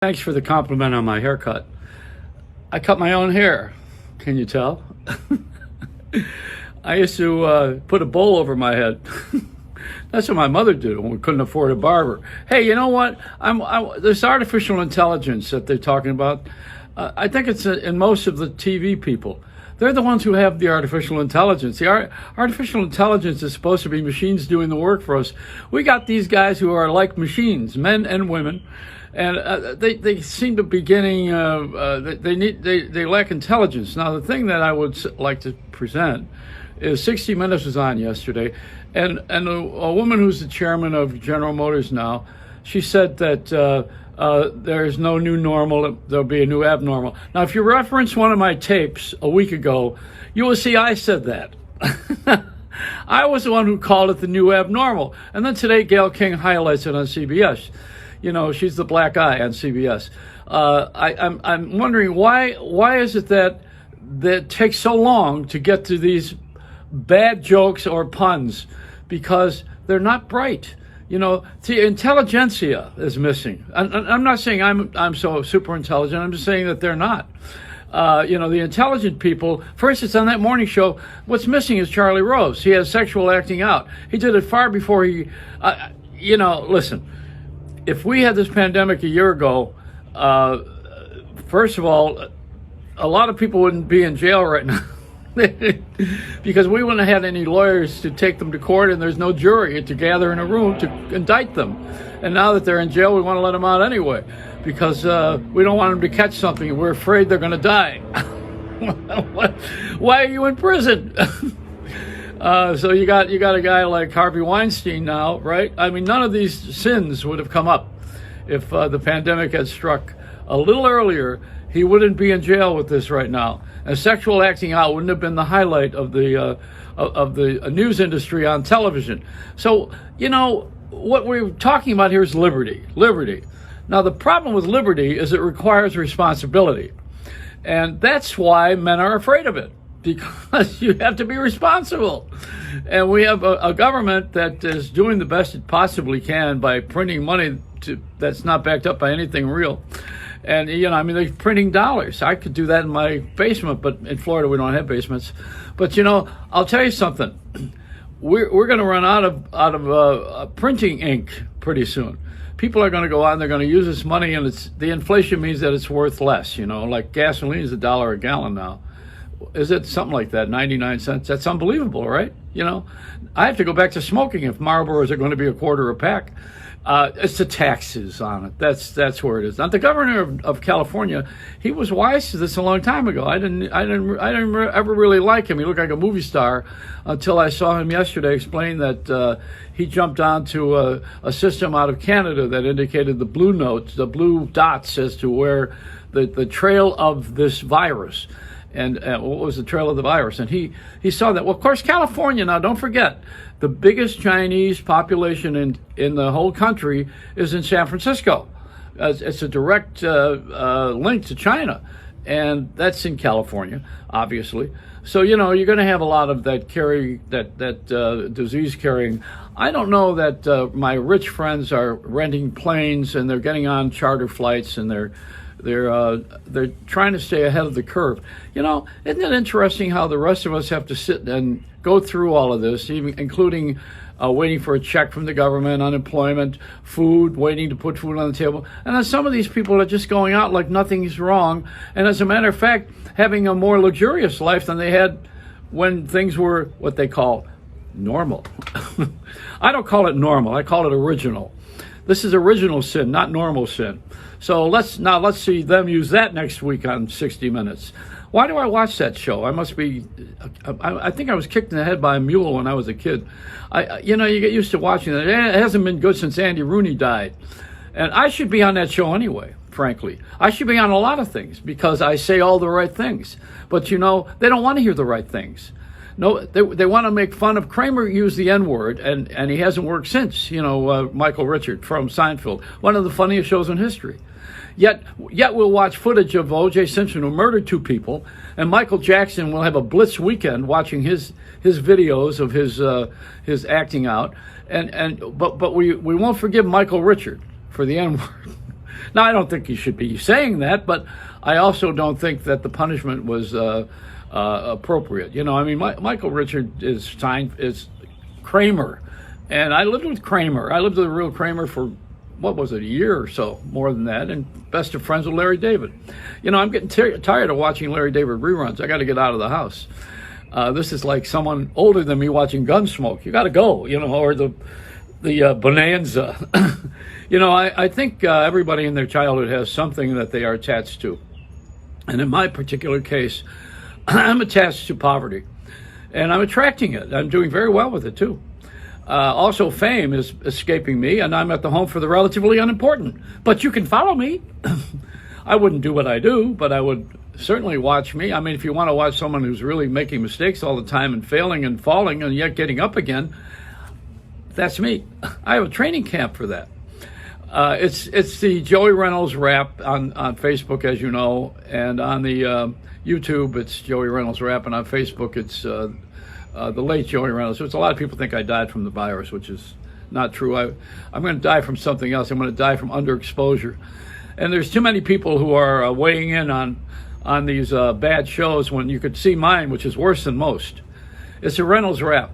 Thanks for the compliment on my haircut. I cut my own hair. Can you tell? I used to put a bowl over my head. That's what my mother did when we couldn't afford a barber. Hey, you know what? This artificial intelligence that they're talking about, I think it's in most of the TV people. They're the ones who have the artificial intelligence. The artificial intelligence is supposed to be machines doing the work for us. We got these guys who are like machines, men and women, and they seem to be getting they lack intelligence. Now, the thing that I would like to present is 60 Minutes was on yesterday, and a woman who's the chairman of General Motors now, she said that there's no new normal, there'll be a new abnormal. Now, if you reference one of my tapes a week ago, you will see I said that. I was the one who called it the new abnormal. And then today, Gayle King highlights it on CBS. You know, she's the black eye on CBS. I'm wondering why is it that it takes so long to get to these bad jokes or puns? Because they're not bright. You know, the intelligentsia is missing. I'm not saying I'm so super intelligent. I'm just saying that they're not. You know, the intelligent people, for instance, on that morning show, what's missing is Charlie Rose. He has sexual acting out. He did it far before he, you know, listen, if we had this pandemic a year ago, first of all, a lot of people wouldn't be in jail right now. Because we wouldn't have had any lawyers to take them to court, and there's no jury to gather in a room to indict them. And now that they're in jail, we want to let them out anyway, because we don't want them to catch something. We're afraid they're going to die. Why are you in prison? So you got a guy like Harvey Weinstein now, right? I mean, none of these sins would have come up if the pandemic had struck a little earlier. He wouldn't be in jail with this right now. And sexual acting out wouldn't have been the highlight of the news industry on television. So, you know, what we're talking about here is liberty. Liberty. Now, the problem with liberty is it requires responsibility. And that's why men are afraid of it, because you have to be responsible. And we have a government that is doing the best it possibly can by printing money that's not backed up by anything real. And, you know, I mean, they're printing dollars. I could do that in my basement, but in Florida we don't have basements. But, you know, I'll tell you something. We're going to run out of printing ink pretty soon. People are going to go out and they're going to use this money, and the inflation means that it's worth less. You know, like gasoline is $1 a gallon now. Is it something like that, 99 cents? That's unbelievable, right? You know, I have to go back to smoking if Marlboros are going to be $1 a pack. It's the taxes on it. That's where it is. Now, the governor of California, he was wise to this a long time ago. I didn't ever really like him. He looked like a movie star until I saw him yesterday explain that he jumped onto a system out of Canada that indicated the blue notes, the blue dots as to where the trail of this virus. And what was the trail of the virus? And he saw that. Well, of course, California, now don't forget, the biggest Chinese population in the whole country is in San Francisco. It's a direct link to China, and that's in California, obviously. So, you know, you're going to have a lot of that disease carrying. I don't know that my rich friends are renting planes and they're getting on charter flights and they're trying to stay ahead of the curve. You know, isn't it interesting how the rest of us have to sit and go through all of this, even including waiting for a check from the government, unemployment, food, waiting to put food on the table. And then some of these people are just going out like nothing's wrong. And as a matter of fact, having a more luxurious life than they had when things were what they call normal. I don't call it normal. I call it original. This is original sin, not normal sin. So let's see them use that next week on 60 Minutes. Why do I watch that show? I think I was kicked in the head by a mule when I was a kid. You know, you get used to watching it. It hasn't been good since Andy Rooney died. And I should be on that show anyway, frankly. I should be on a lot of things because I say all the right things. But, you know, they don't want to hear the right things. No, they want to make fun of Kramer. Used the N-word, and he hasn't worked since. You know, Michael Richard from Seinfeld, one of the funniest shows in history. Yet we'll watch footage of O.J. Simpson, who murdered 2 people, and Michael Jackson will have a blitz weekend watching his videos of his acting out, but we won't forgive Michael Richard for the N-word. Now, I don't think he should be saying that, but I also don't think that the punishment was appropriate. You know, I mean, Michael Richard is Kramer, and I lived with Kramer. I lived with a real Kramer for, what was it, a year or so, more than that, and best of friends with Larry David. You know, I'm getting tired of watching Larry David reruns. I got to get out of the house. This is like someone older than me watching Gunsmoke. You got to go, you know, or the Bonanza. You know, I think everybody in their childhood has something that they are attached to. And in my particular case, I'm attached to poverty. And I'm attracting it. I'm doing very well with it, too. Also, fame is escaping me, and I'm at the home for the relatively unimportant. But you can follow me. I wouldn't do what I do, but I would certainly watch me. I mean, if you want to watch someone who's really making mistakes all the time and failing and falling and yet getting up again, that's me. I have a training camp for that. It's the Joey Reynolds rap on Facebook, as you know, and on the YouTube, it's Joey Reynolds rap, and on Facebook, it's the late Joey Reynolds. So it's a lot of people think I died from the virus, which is not true. I'm going to die from something else. I'm going to die from underexposure. And there's too many people who are weighing in on these bad shows when you could see mine, which is worse than most. It's a Reynolds rap.